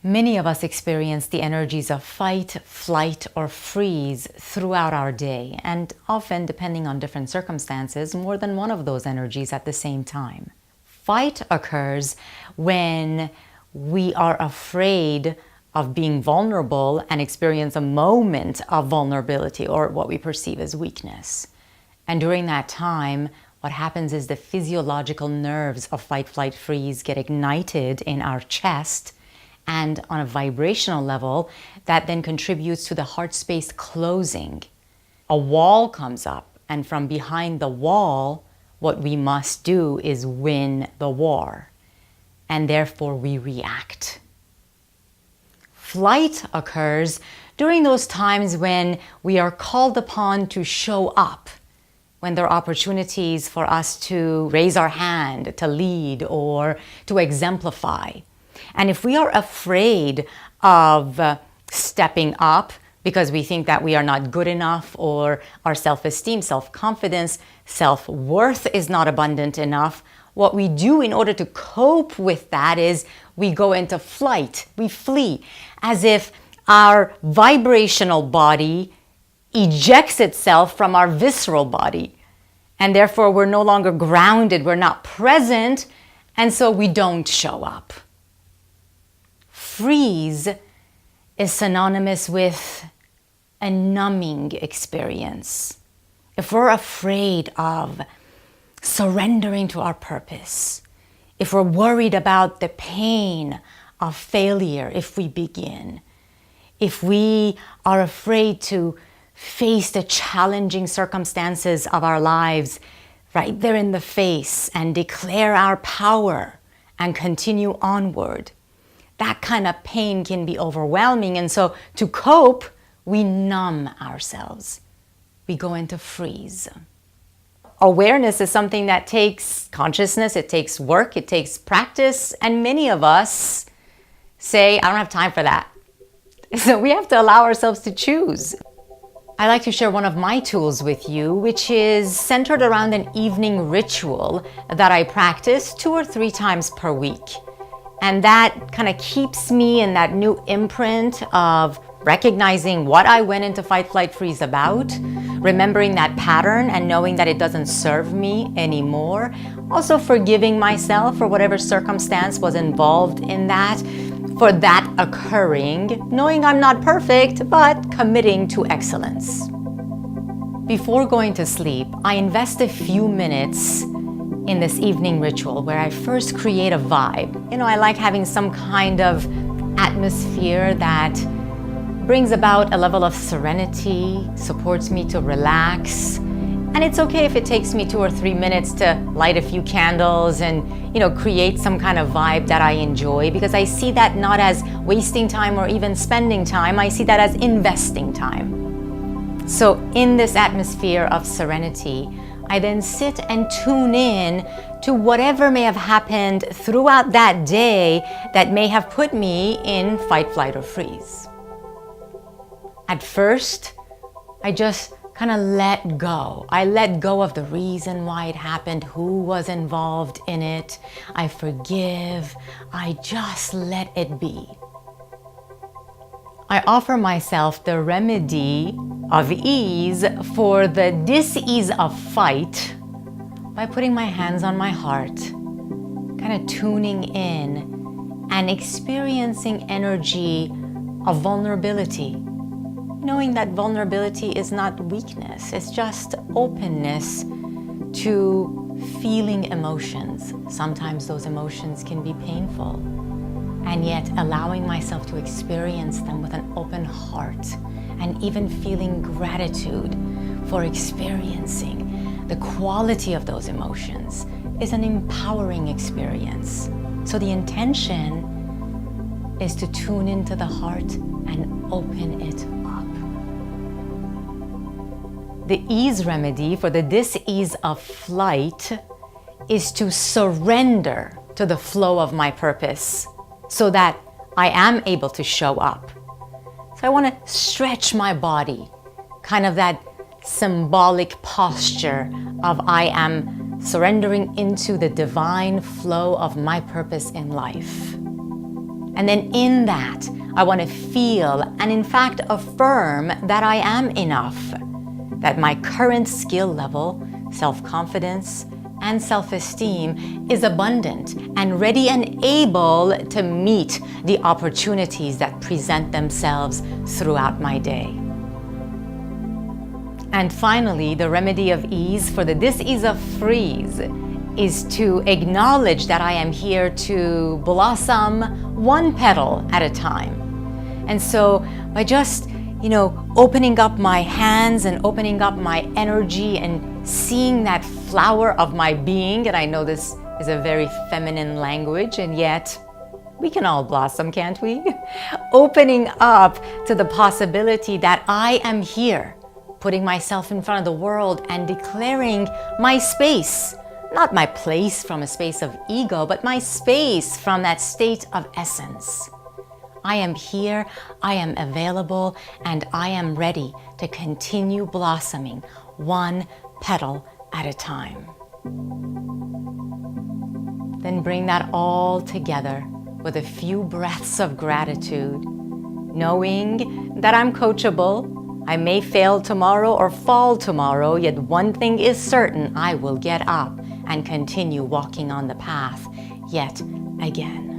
Many of us experience the energies of fight, flight, or freeze throughout our day, and often, depending on different circumstances, more than one of those energies at the same time. Fight occurs when we are afraid of being vulnerable and experience a moment of vulnerability or what we perceive as weakness. And during that time, what happens is the physiological nerves of fight, flight, freeze get ignited in our chest, and on a vibrational level, that then contributes to the heart space closing. A wall comes up, and from behind the wall, what we must do is win the war, and therefore we react. Flight occurs during those times when we are called upon to show up, when there are opportunities for us to raise our hand, to lead, or to exemplify. And if we are afraid of stepping up because we think that we are not good enough, or our self-esteem, self-confidence, self-worth is not abundant enough, what we do in order to cope with that is we go into flight, we flee, as if our vibrational body ejects itself from our visceral body. And therefore we're no longer grounded, we're not present, and so we don't show up. Freeze is synonymous with a numbing experience. If we're afraid of surrendering to our purpose, if we're worried about the pain of failure if we begin, if we are afraid to face the challenging circumstances of our lives right there in the face and declare our power and continue onward, that kind of pain can be overwhelming. And so to cope, we numb ourselves. We go into freeze. Awareness is something that takes consciousness, it takes work, it takes practice, and many of us say, I don't have time for that. So we have to allow ourselves to choose. I like to share one of my tools with you, which is centered around an evening ritual that I practice 2 or 3 times per week. And that kind of keeps me in that new imprint of recognizing what I went into fight, flight, freeze about, remembering that pattern and knowing that it doesn't serve me anymore. Also forgiving myself for whatever circumstance was involved in that, for that occurring, knowing I'm not perfect, but committing to excellence. Before going to sleep, I invest a few minutes in this evening ritual where I first create a vibe. I like having some kind of atmosphere that brings about a level of serenity, supports me to relax. And it's okay if it takes me 2 or 3 minutes to light a few candles and, create some kind of vibe that I enjoy, because I see that not as wasting time or even spending time, I see that as investing time. So in this atmosphere of serenity, I then sit and tune in to whatever may have happened throughout that day that may have put me in fight, flight, or freeze. At first, I just kind of let go. I let go of the reason why it happened, who was involved in it. I forgive. I just let it be. I offer myself the remedy of ease for the dis-ease of fight by putting my hands on my heart, kind of tuning in and experiencing energy of vulnerability, knowing that vulnerability is not weakness, it's just openness to feeling emotions. Sometimes those emotions can be painful, and yet allowing myself to experience them with an open heart, and even feeling gratitude for experiencing the quality of those emotions is an empowering experience. So the intention is to tune into the heart and open it up. The ease remedy for the dis-ease of flight is to surrender to the flow of my purpose so that I am able to show up. So I want to stretch my body, kind of that symbolic posture of I am surrendering into the divine flow of my purpose in life. And then in that, I want to feel and in fact affirm that I am enough, that my current skill level, self-confidence, and self-esteem is abundant and ready and able to meet the opportunities that present themselves throughout my day. And finally, the remedy of ease for the dis-ease of freeze is to acknowledge that I am here to blossom one petal at a time. And so by just, opening up my hands and opening up my energy and seeing that flower of my being, and I know this is a very feminine language, and yet we can all blossom, can't we? Opening up to the possibility that I am here, putting myself in front of the world and declaring my space, not my place from a space of ego, but my space from that state of essence. I am here, I am available, and I am ready to continue blossoming one petal at a time. Then bring that all together with a few breaths of gratitude, knowing that I'm coachable. I may fail tomorrow or fall tomorrow, yet one thing is certain, I will get up and continue walking on the path yet again.